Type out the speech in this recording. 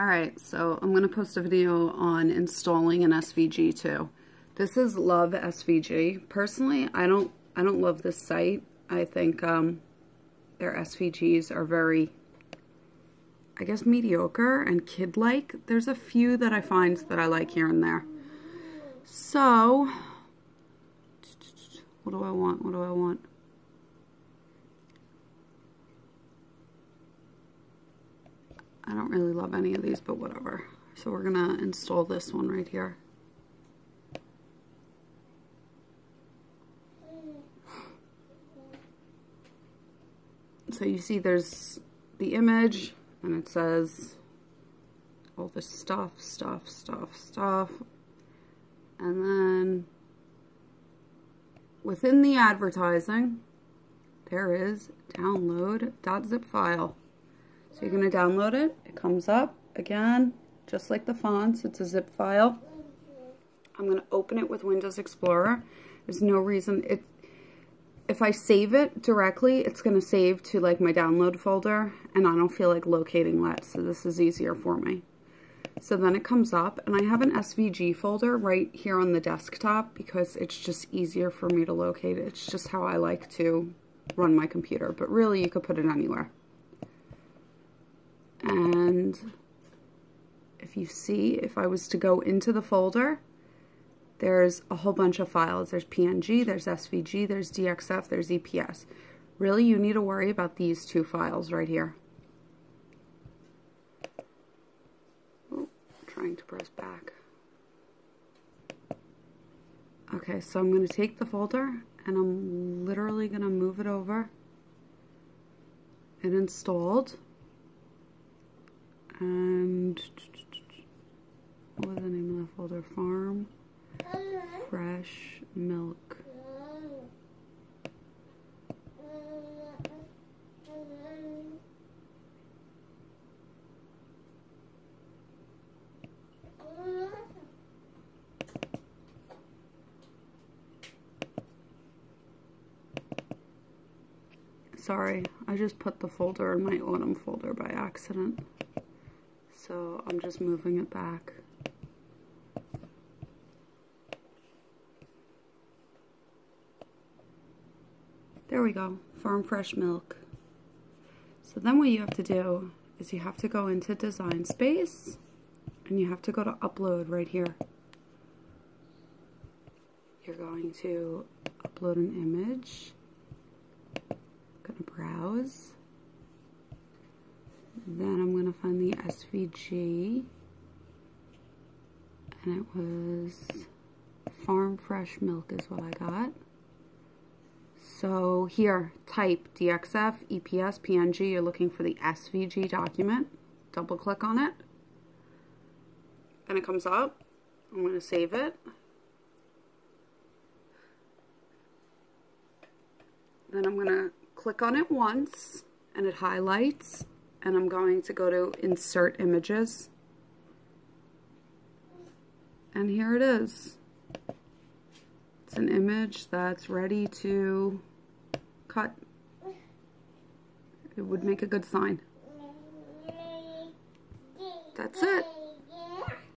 Alright, so I'm going to post a video on installing an SVG too. This is Love SVG. Personally, I don't love this site. I think their SVGs are very, I guess, mediocre and kid-like. There's a few that I find that I like here and there. So, what do I want? What do I want? I don't really love any of these, but whatever. So we're gonna install this one right here. So you see there's the image, and it says all this stuff. And then within the advertising, there is download.zip file. So you're going to download it. It comes up again, just like the fonts. It's a zip file. I'm going to open it with Windows Explorer. There's no reason if I save it directly, it's going to save to like my download folder, and I don't feel like locating that, so this is easier for me. So then it comes up, and I have an SVG folder right here on the desktop because it's just easier for me to locate it. It's just how I like to run my computer, but really you could put it anywhere. And if you see, if I was to go into the folder, there's a whole bunch of files. There's PNG, there's SVG, there's DXF, there's EPS. Really, you need to worry about these two files right here. Oh, trying to press back. Okay, so I'm going to take the folder and I'm literally going to move it over. It installed. And what was the name of the folder? Farm Fresh Milk. Sorry, I just put the folder in my autumn folder by accident. So I'm just moving it back. There we go, Farm Fresh Milk. So then what you have to do is you have to go into Design Space and you have to go to Upload right here. You're going to upload an image. I'm gonna browse. Then I'm going to find the SVG, and it was Farm Fresh Milk is what I got. So here, type DXF, EPS, PNG, you're looking for the SVG document. Double click on it, and it comes up. I'm going to save it. Then I'm going to click on it once, and it highlights. And I'm going to go to Insert Images. And here it is. It's an image that's ready to cut. It would make a good sign. That's it.